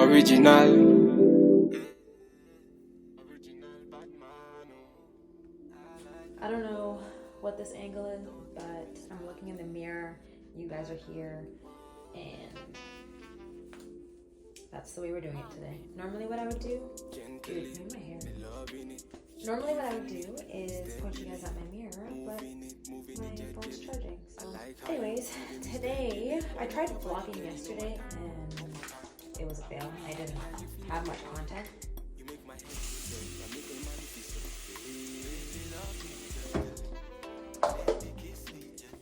Original. I don't know what this angle is, but I'm looking in the mirror. You guys are here, and that's the way we're doing it today. Normally what I would do, dude, move my hair. Normally what I would do is point you guys at my mirror, but my phone's charging. So anyways, today, I tried vlogging yesterday and it was a fail. I didn't have much content.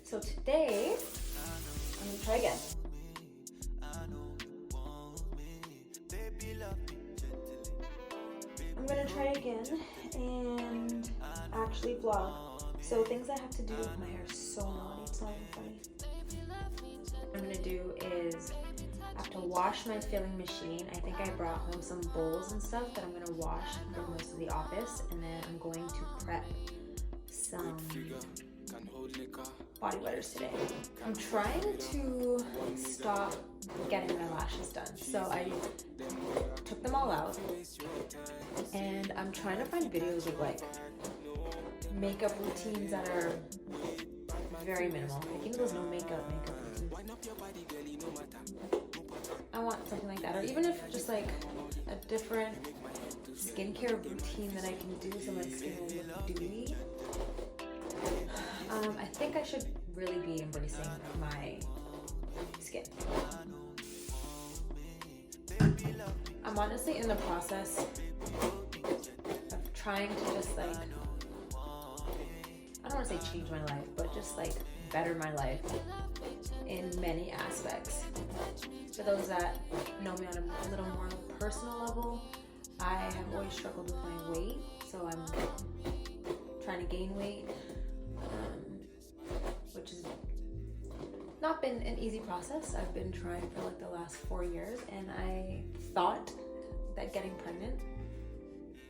So today, I'm gonna try again. I'm gonna try again and actually vlog. So things I have to do, my hair is so naughty, it's not even funny. What I'm gonna do is I have to wash my filling machine. I think I brought home some bowls and stuff that I'm gonna wash for most of the office, and then I'm going to prep some body butters today. I'm trying to stop getting my lashes done. So I took them all out and I'm trying to find videos of like makeup routines that are very minimal. Like, you know those no makeup routines? I want something like that, or even if just like a different skincare routine that I can do so my skin will look dewy. I think I should really be embracing my skin. I'm honestly in the process of trying to just like, I don't want to say change my life, but just like better my life in many aspects. For those that know me on a little more personal level, I have always struggled with my weight, so I'm trying to gain weight, which has not been an easy process. I've been trying for like the last 4 years, and I thought that getting pregnant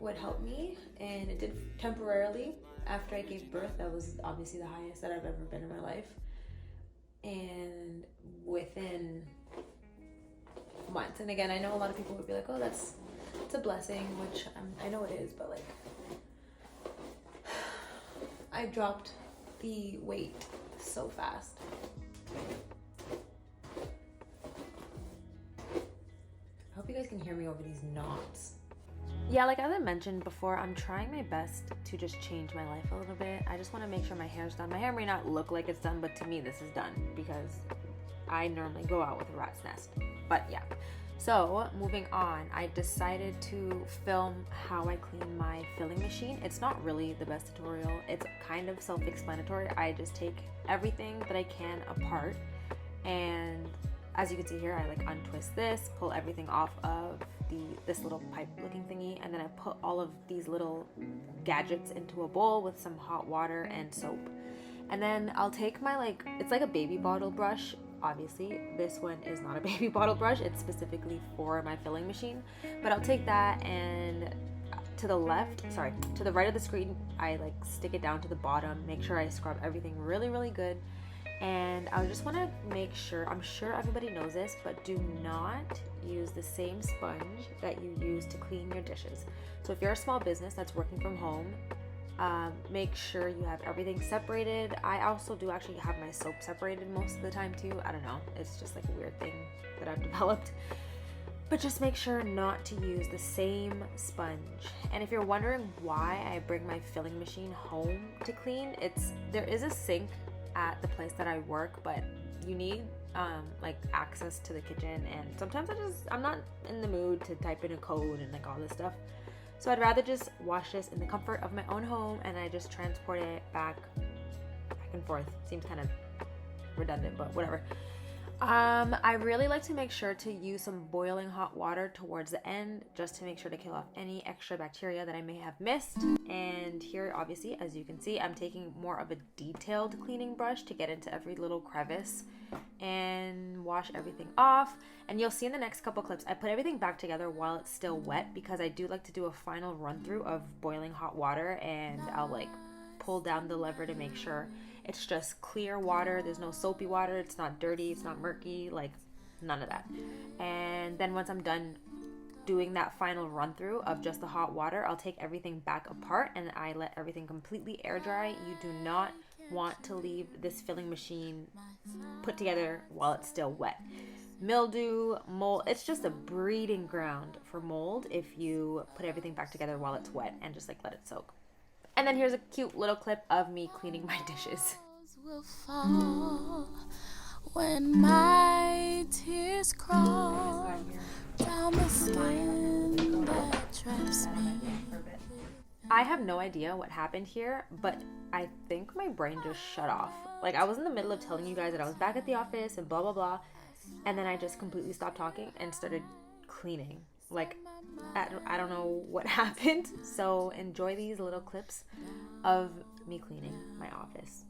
would help me, and it did temporarily. After I gave birth, that was obviously the highest that I've ever been in my life, and within months, and again, I know a lot of people would be like, oh, it's a blessing, which I know it is, but like I dropped the weight so fast. I hope you guys can hear me over these knots. Yeah, like as I mentioned before, I'm trying my best to just change my life a little bit. I just want to make sure my hair's done. My hair may not look like it's done, but to me this is done because I normally go out with a rat's nest. But yeah. So moving on, I decided to film how I clean my filling machine. It's not really the best tutorial. It's kind of self-explanatory. I just take everything that I can apart, and as you can see here, I like untwist this, pull everything off of this little pipe looking thingy, and then I put all of these little gadgets into a bowl with some hot water and soap. And then I'll take my it's like a baby bottle brush. Obviously, this one is not a baby bottle brush. It's specifically for my filling machine. But I'll take that, and to the right of the screen, I like stick it down to the bottom, make sure I scrub everything really, really good. And I just want to make sure, I'm sure everybody knows this, but do not use the same sponge that you use to clean your dishes. So if you're a small business that's working from home, make sure you have everything separated. I also do actually have my soap separated most of the time too. I don't know, it's just like a weird thing that I've developed. But just make sure not to use the same sponge. And if you're wondering why I bring my filling machine home to clean, there is a sink at the place that I work, but you need like access to the kitchen, and sometimes I'm not in the mood to type in a code and like all this stuff. So I'd rather just wash this in the comfort of my own home, and I just transport it back and forth. Seems kind of redundant, but whatever. I really like to make sure to use some boiling hot water towards the end, just to make sure to kill off any extra bacteria that I may have missed. And here, obviously, as you can see, I'm taking more of a detailed cleaning brush to get into every little crevice and wash everything off. And you'll see in the next couple clips, I put everything back together while it's still wet, because I do like to do a final run through of boiling hot water, and I'll like pull down the lever to make sure it's just clear water. There's no soapy water. It's not dirty. It's not murky. Like none of that. And then once I'm done doing that final run through of just the hot water, I'll take everything back apart and I let everything completely air dry. You do not want to leave this filling machine put together while it's still wet. Mildew, mold, it's just a breeding ground for mold if you put everything back together while it's wet and just like let it soak. And then here's a cute little clip of me cleaning my dishes. Will fall when my tears crawl down the skin that traps me. I have no idea what happened here, but I think my brain just shut off. Like, I was in the middle of telling you guys that I was back at the office and blah blah blah, and then I just completely stopped talking and started cleaning. Like, I don't know what happened. So enjoy these little clips of me cleaning my office.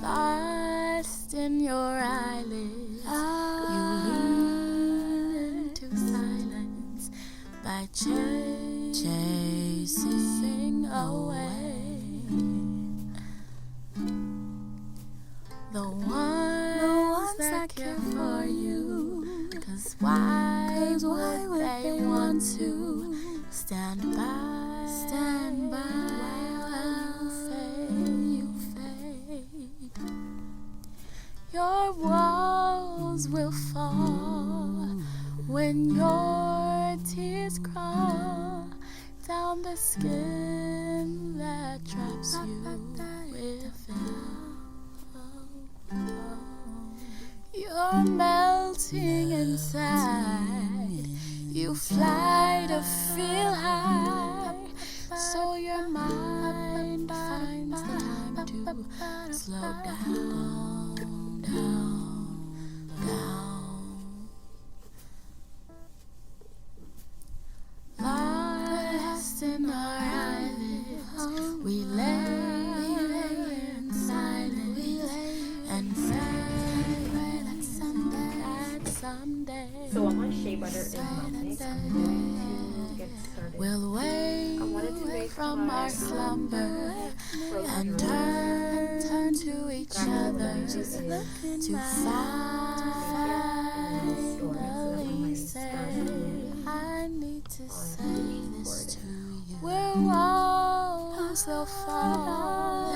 Lost in your eyelids, you lean into silence by chasing away the ones that care for you. 'Cause why would they want to stand by while you fade? Your walls will fall when your tears crawl down the skin that traps you within. You're melting inside. You fly to feel high, so your mind finds the time to slow down, down. Lost in our eyelids, we lay in silence and pray that someday. So while my shea butter is melting, I'm going to get started. We'll wake from our slumber and turn to each other to finally say, I need to say this to you. Where walls will fall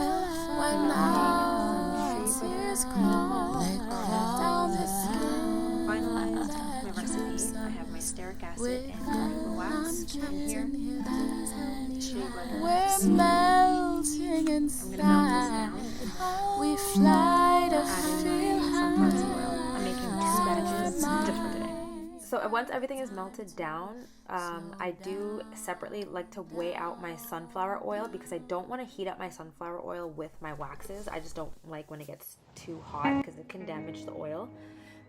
when our tears crawl down the skin. Finalized my recipe. I have my stearic acid and carnauba wax in here. Shea butter. We're melting inside. We fly to feel high. I'm making 2 batches just for today. So once everything is melted down, I do separately like to weigh out my sunflower oil because I don't want to heat up my sunflower oil with my waxes. I just don't like when it gets too hot because it can damage the oil.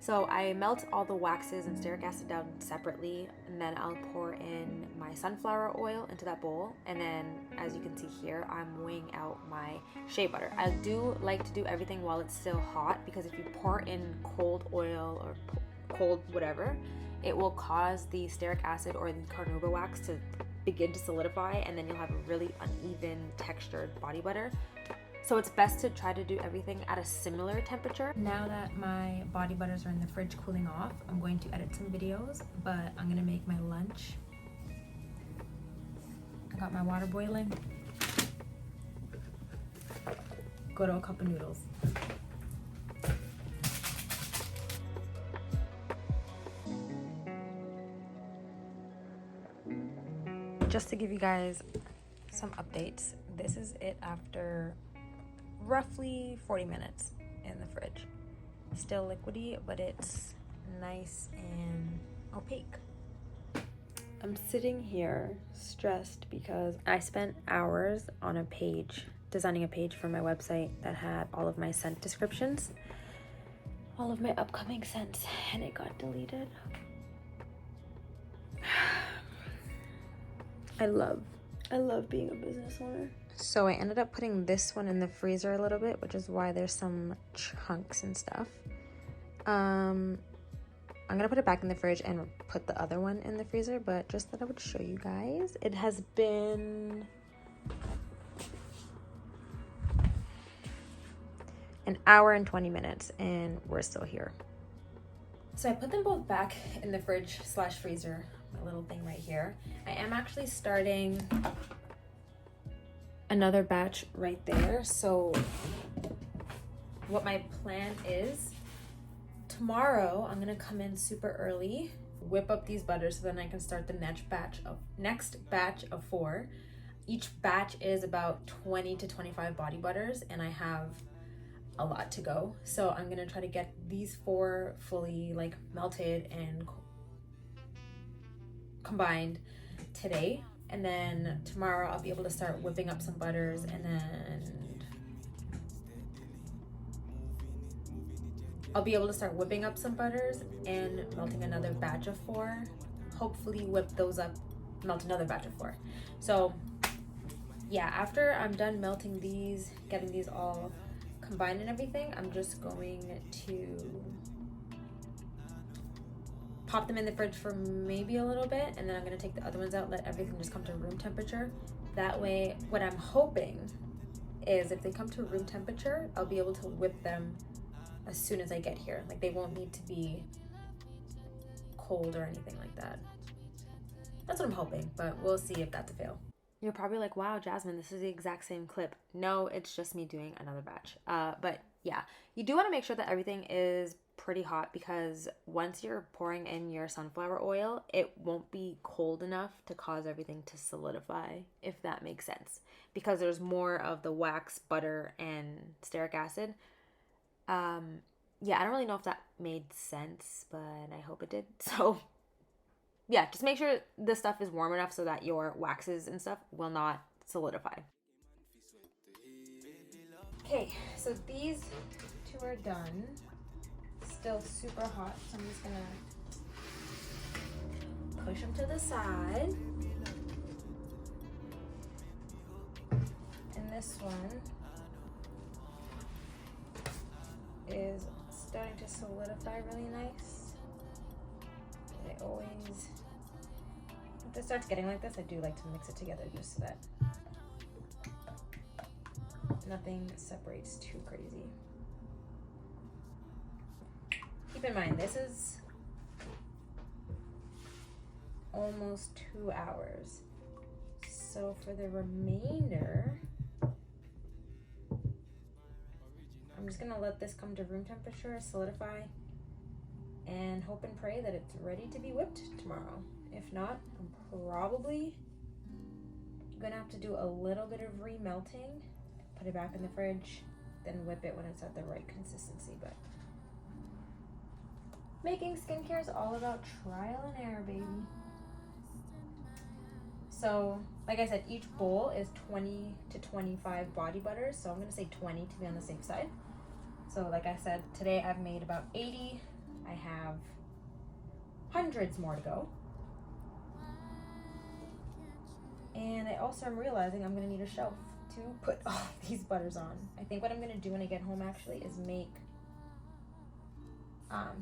So I melt all the waxes and stearic acid down separately, and then I'll pour in my sunflower oil into that bowl. And then, as you can see here, I'm weighing out my shea butter. I do like to do everything while it's still hot because if you pour in cold oil or cold whatever, it will cause the stearic acid or the carnauba wax to begin to solidify, and then you'll have a really uneven textured body butter. So it's best to try to do everything at a similar temperature. Now that my body butters are in the fridge cooling off, I'm going to edit some videos, but I'm gonna make my lunch. I got my water boiling. Go to a cup of noodles. Just to give you guys some updates, this is it after roughly 40 minutes in the fridge. Still liquidy, but it's nice and opaque. I'm sitting here stressed because I spent hours on a page, designing a page for my website that had all of my scent descriptions, all of my upcoming scents, and it got deleted. I love being a business owner. So I ended up putting this one in the freezer a little bit, which is why there's some chunks and stuff. I'm gonna put it back in the fridge and put the other one in the freezer, but just that I would show you guys. It has been an hour and 20 minutes and we're still here. So I put them both back in the fridge slash freezer, my little thing right here. I am actually starting another batch right there. So what my plan is, tomorrow I'm gonna come in super early, whip up these butters so then I can start the next batch of 4. Each batch is about 20 to 25 body butters and I have a lot to go. So I'm gonna try to get these 4 fully like melted and combined today. And then tomorrow I'll be able to start whipping up some butters and then I'll be able to start whipping up some butters and melting another batch of 4. Hopefully whip those up, melt another batch of 4. So yeah, after I'm done melting these, getting these all combined and everything, I'm just going to pop them in the fridge for maybe a little bit, and then I'm going to take the other ones out, let everything just come to room temperature. That way, what I'm hoping is if they come to room temperature, I'll be able to whip them as soon as I get here. Like, they won't need to be cold or anything like that. That's what I'm hoping, but we'll see if that's a fail. You're probably like, wow, Jasmine, this is the exact same clip. No, it's just me doing another batch. But yeah, you do want to make sure that everything is pretty hot because once you're pouring in your sunflower oil, it won't be cold enough to cause everything to solidify, if that makes sense. Because there's more of the wax, butter, and stearic acid. Yeah, I don't really know if that made sense, but I hope it did. So yeah, just make sure the stuff is warm enough so that your waxes and stuff will not solidify. Okay, so these 2 are done. Still super hot, so I'm just gonna push them to the side. And this one is starting to solidify really nice. I always, if it starts getting like this, I do like to mix it together just so that nothing separates too crazy. Keep in mind, this is almost 2 hours. So for the remainder, I'm just gonna let this come to room temperature, solidify, and hope and pray that it's ready to be whipped tomorrow. If not, I'm probably gonna have to do a little bit of remelting, put it back in the fridge, then whip it when it's at the right consistency. But making skincare is all about trial and error, baby. So, like I said, each bowl is 20 to 25 body butters, so I'm gonna say 20 to be on the safe side. So like I said, today I've made about 80. I have hundreds more to go. And I also am realizing I'm gonna need a shelf to put all these butters on. I think what I'm gonna do when I get home actually is make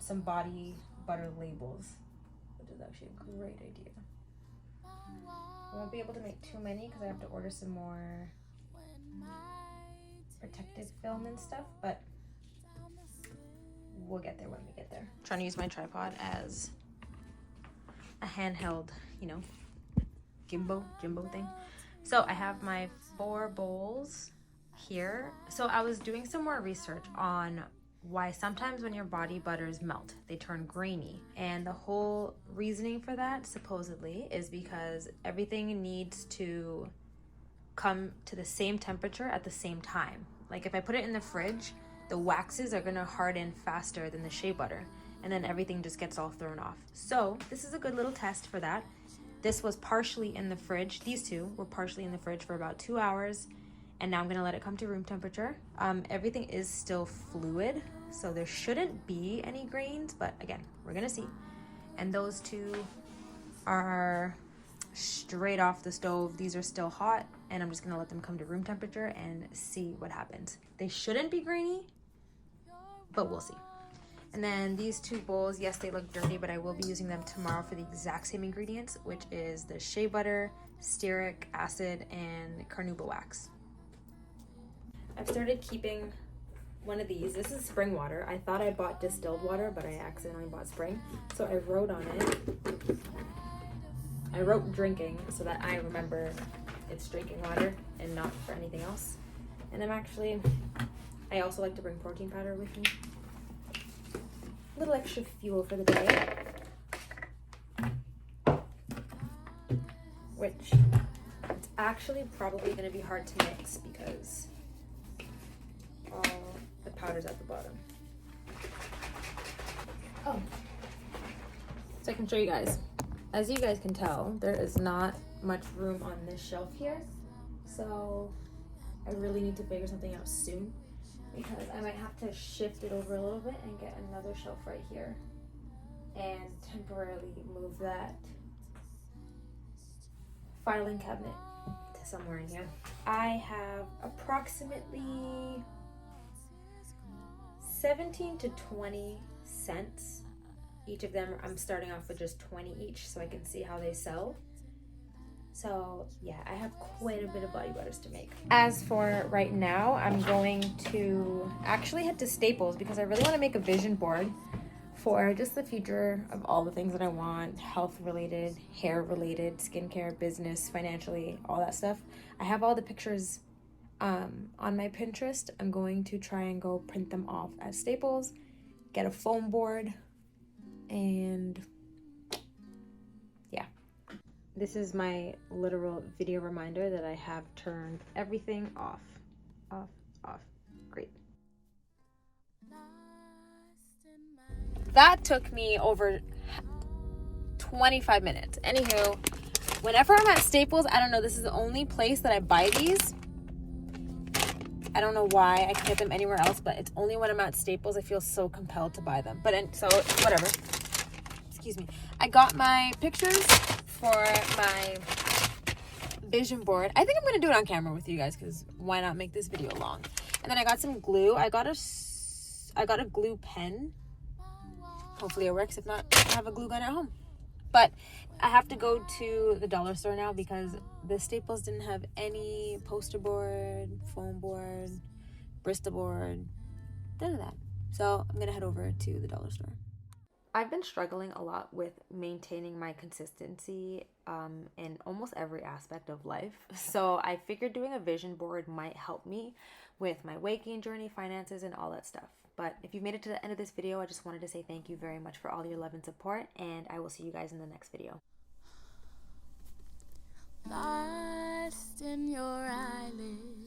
some body butter labels, which is actually a great idea. I won't be able to make too many because I have to order some more protective film and stuff, but we'll get there when we get there. I'm trying to use my tripod as a handheld, you know, Jimbo thing. So I have my 4 bowls here. So I was doing some more research on why sometimes when your body butters melt, they turn grainy. And the whole reasoning for that, supposedly, is because everything needs to come to the same temperature at the same time. Like if I put it in the fridge, the waxes are gonna harden faster than the shea butter, and then everything just gets all thrown off. So this is a good little test for that. This was partially in the fridge. These 2 were partially in the fridge for about 2 hours, and now I'm gonna let it come to room temperature. Everything is still fluid, so there shouldn't be any grains, but again, we're gonna see. And those 2 are straight off the stove. These are still hot, and I'm just gonna let them come to room temperature and see what happens. They shouldn't be grainy, but we'll see. And then these 2 bowls, yes, they look dirty, but I will be using them tomorrow for the exact same ingredients, which is the shea butter, stearic acid, and carnauba wax. I've started keeping one of these. This is spring water. I thought I bought distilled water, but I accidentally bought spring. So I wrote on it, I wrote drinking so that I remember it's drinking water and not for anything else. And I also like to bring protein powder with me. A little extra fuel for the day. Which it's actually probably going to be hard to mix because all the powder's at the bottom. Oh, so I can show you guys. As you guys can tell, there is not much room on this shelf here. So I really need to figure something out soon because I might have to shift it over a little bit and get another shelf right here and temporarily move that filing cabinet to somewhere in here. I have approximately 17 to 20 cents. Each of them, I'm starting off with just 20 each so I can see how they sell. So yeah, I have quite a bit of body butters to make. As for right now, I'm going to actually head to Staples because I really want to make a vision board for just the future of all the things that I want, health related, hair related, skincare, business, financially, all that stuff. I have all the pictures on my Pinterest. I'm going to try and go print them off at Staples, get a foam board, and yeah. This is my literal video reminder that I have turned everything off. Great. That took me over 25 minutes. Anywho, whenever I'm at Staples, I don't know, this is the only place that I buy these. I don't know why I can't get them anywhere else, but it's only when I'm at Staples I feel so compelled to buy them. So whatever. Excuse me. I got my pictures for my vision board. I think I'm going to do it on camera with you guys because why not make this video long? And then I got some glue. I got a glue pen. Hopefully it works. If not, I have a glue gun at home. But I have to go to the dollar store now because the Staples didn't have any poster board, foam board, Bristol board, none of that. So I'm going to head over to the dollar store. I've been struggling a lot with maintaining my consistency in almost every aspect of life. So I figured doing a vision board might help me with my weight gain journey, finances, and all that stuff. But if you've made it to the end of this video, I just wanted to say thank you very much for all your love and support, and I will see you guys in the next video. Lost in your eyelids.